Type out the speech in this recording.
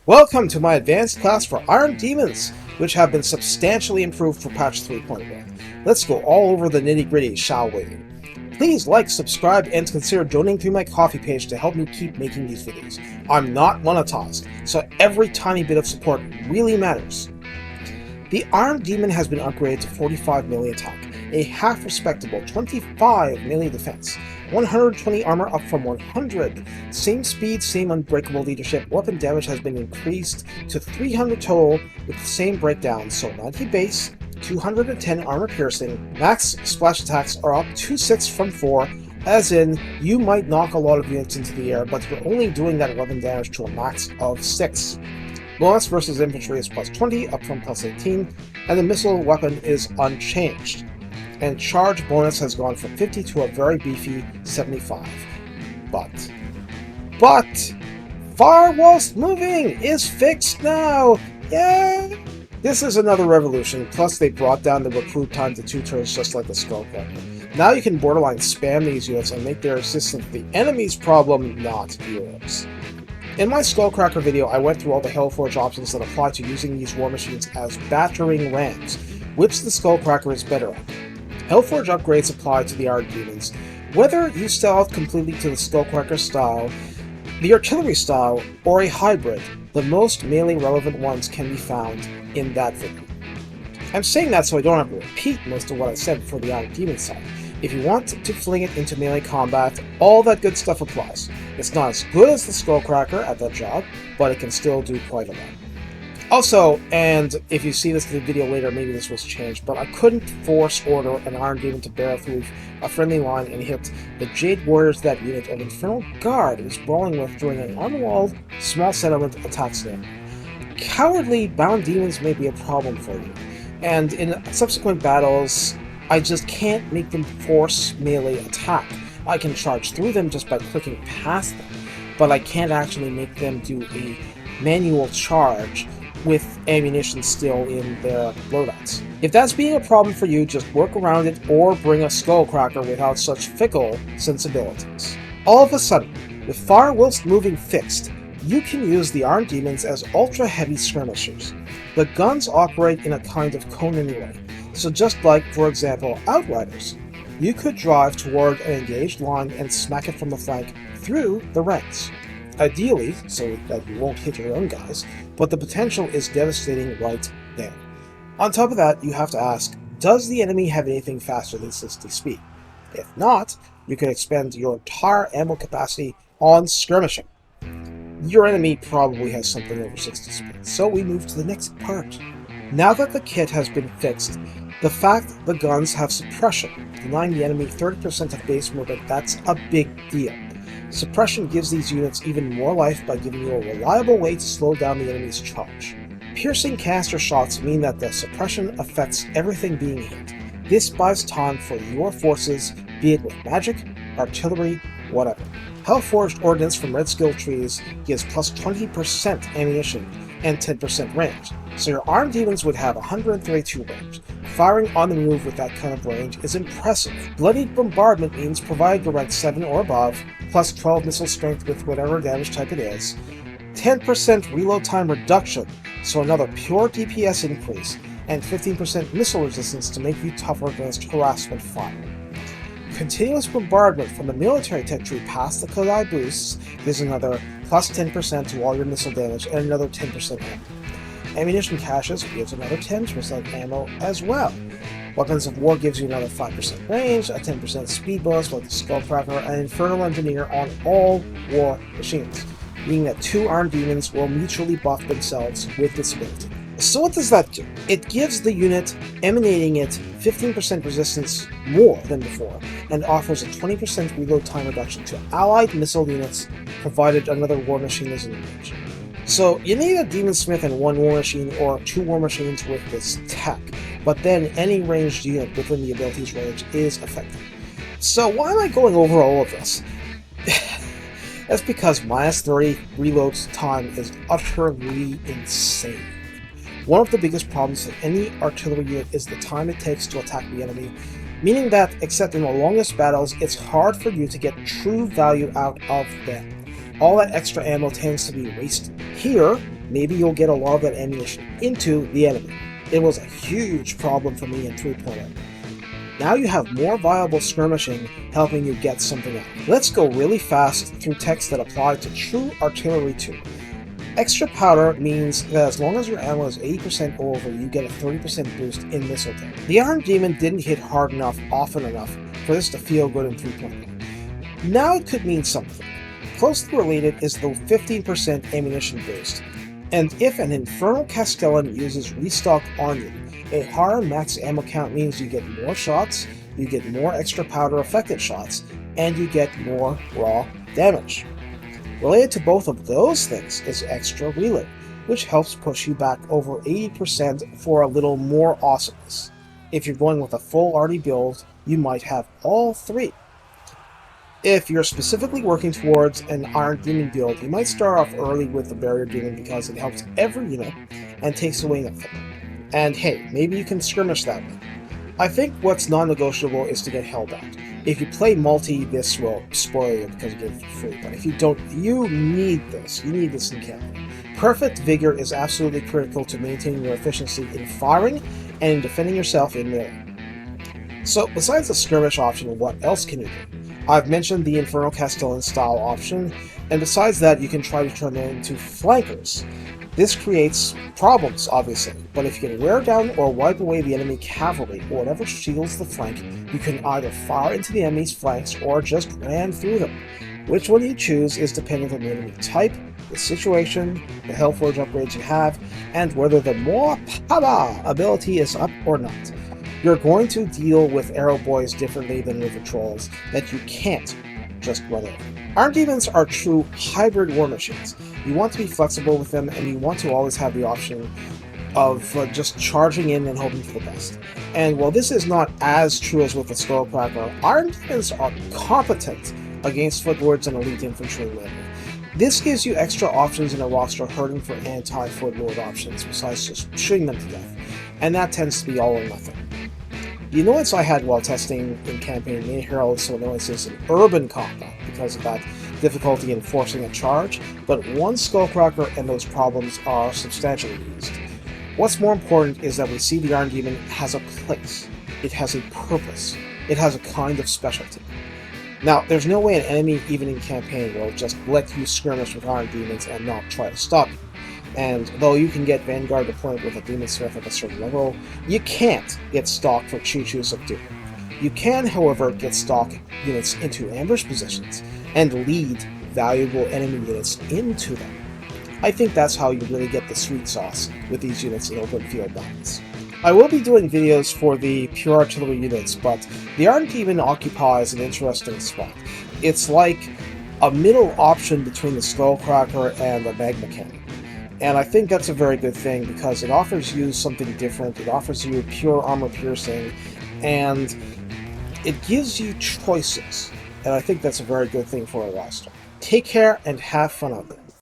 Welcome to my advanced class for Iron Demons, which have been substantially improved for patch 3.1. Let's go all over the nitty-gritty, shall we? Please like, subscribe, and consider donating through my Ko-fi page to help me keep making these videos. I'm not monetized, so every tiny bit of support really matters. The Iron Demon has been upgraded to 45 melee attack, a half-respectable 25 melee defense, 120 armor up from 100, same speed, same unbreakable leadership, weapon damage has been increased to 300 total with the same breakdown, so 90 base, 210 armor piercing, max splash attacks are up 2/6 from 4, as in, you might knock a lot of units into the air, but you're only doing that weapon damage to a max of 6. Bonus versus infantry is plus 20, up from plus 18, and the missile weapon is unchanged. And charge bonus has gone from 50 to a very beefy 75. But firewall's moving is fixed now! Yay! This is another revolution, plus they brought down the recruit time to 2 turns just like the Skullcracker. Now you can borderline spam these units and make their assistance the enemy's problem, not yours. In my Skullcracker video, I went through all the Hellforge options that apply to using these war machines as battering rams, which the Skullcracker is better at. Hellforge upgrades apply to the Iron Demons, whether you sell out completely to the Skullcracker style, the artillery style, or a hybrid. The most melee relevant ones can be found in that video. I'm saying that so I don't have to repeat most of what I said for the Iron Demon side. If you want to fling it into melee combat, all that good stuff applies. It's not as good as the Skullcracker at that job, but it can still do quite a lot. Also, and if you see this video later, maybe this was changed, but I couldn't force order an Iron Demon to barrel through a friendly line and hit the Jade Warriors that unit of Infernal Guard was brawling with during an unwalled small settlement attack stand. Cowardly bound demons may be a problem for you, and in subsequent battles, I just can't make them force melee attack. I can charge through them just by clicking past them, but I can't actually make them do a manual charge with ammunition still in their loadouts. If that's being a problem for you, just work around it or bring a Skullcracker without such fickle sensibilities. All of a sudden, with fire whilst moving fixed, you can use the Iron Demons as ultra-heavy skirmishers. The guns operate in a kind of cone anyway, so just like, for example, Outriders, you could drive toward an engaged line and smack it from the flank through the ranks. Ideally, so that you won't hit your own guys, but the potential is devastating right there. On top of that, you have to ask, does the enemy have anything faster than 60 speed? If not, you can expend your entire ammo capacity on skirmishing. Your enemy probably has something over 60 speed, so we move to the next part. Now that the kit has been fixed, the fact the guns have suppression, denying the enemy 30% of base movement, that's a big deal. Suppression gives these units even more life by giving you a reliable way to slow down the enemy's charge. Piercing caster shots mean that the suppression affects everything being hit. This buys time for your forces, be it with magic, artillery, whatever. Hellforged ordnance from red skill trees gives plus 20% ammunition and 10% range, so your Iron Demons would have 132 range. Firing on the move with that kind of range is impressive. Bloodied Bombardment means provided you're rank 7 or above, plus 12 missile strength with whatever damage type it is, 10% reload time reduction, so another pure DPS increase, and 15% missile resistance to make you tougher against harassment fire. Continuous bombardment from the military tech tree past the Kodai boosts gives another plus 10% to all your missile damage and another 10% ammo. Ammunition caches gives another 10% ammo as well. Weapons of War gives you another 5% range, a 10% speed bonus like the Skullcracker, and Infernal Engineer on all war machines, meaning that 2 Iron Demons will mutually buff themselves with this ability. So what does that do? It gives the unit emanating it 15% resistance more than before, and offers a 20% reload time reduction to allied missile units, provided another war machine is in range. So you need a Demon Smith and 1 war machine or 2 war machines with this tech, but then any ranged unit within the ability's range is effective. So why am I going over all of this? That's because minus 30 reload time is utterly insane. One of the biggest problems with any artillery unit is the time it takes to attack the enemy, meaning that, except in the longest battles, it's hard for you to get true value out of them. all that extra ammo tends to be wasted. Here, maybe you'll get a lot of that ammunition into the enemy. It was a huge problem for me in 3.0. Now you have more viable skirmishing helping you get something out. Let's go really fast through text that apply to true artillery too. Extra powder means that as long as your ammo is 80% over, you get a 30% boost in missile damage. The Iron Daemon didn't hit hard enough often enough for this to feel good in 3.0. Now it could mean something. Closely related is the 15% ammunition boost, and if an Infernal Castellan uses restock on you, a higher max ammo count means you get more shots, you get more extra powder affected shots, and you get more raw damage. Related to both of those things is extra reload, which helps push you back over 80% for a little more awesomeness. If you're going with a full arty build, you might have all three. If you're specifically working towards an Iron Daemon build, you might start off early with the Barrier Demon because it helps every unit and takes away nothing. And hey, maybe you can skirmish that way. I think what's non-negotiable is to get Hellbound. If you play multi, this will spoil you because you get it for free, but if you don't, you need this. You need this in campaign. Perfect Vigor is absolutely critical to maintaining your efficiency in firing and in defending yourself in melee. So, besides the skirmish option, what else can you do? I've mentioned the Infernal Castellan style option, and besides that, you can try to turn them into flankers. This creates problems, obviously, but if you can wear down or wipe away the enemy cavalry or whatever shields the flank, you can either fire into the enemy's flanks or just ram through them. Which one you choose is dependent on the enemy type, the situation, the Hellforge upgrades you have, and whether the more power ability is up or not. You're going to deal with arrow boys differently than with the trolls that you can't just run over. Iron Demons are true hybrid war machines. You want to be flexible with them, and you want to always have the option of just charging in and hoping for the best. And while this is not as true as with the Skullcracker, Iron Demons are competent against Footlords and Elite Infantry later. This gives you extra options in a roster hurting for anti-Footlord options besides just shooting them to death, and that tends to be all or nothing. The annoyance I had while testing in campaign may herald some annoyances in urban combat because of that difficulty in forcing a charge, but one Skullcracker and those problems are substantially eased. What's more important is that we see the Iron Daemon has a place, it has a purpose, it has a kind of specialty. Now, there's no way an enemy, even in campaign, will just let you skirmish with Iron Daemons and not try to stop you. And though you can get Vanguard deployed with a Demon Smith at a certain level, you can't get stock for Choo-Choo's of Doom. You can, however, get stock units into ambush positions and lead valuable enemy units into them. I think that's how you really get the sweet sauce with these units in open field battles. I will be doing videos for the pure artillery units, but the Iron Daemon occupies an interesting spot. It's like a middle option between the Skullcracker and the Magma Cannon. And I think that's a very good thing because it offers you something different, it offers you pure armor piercing, and it gives you choices. And I think that's a very good thing for a roster. Take care and have fun out there.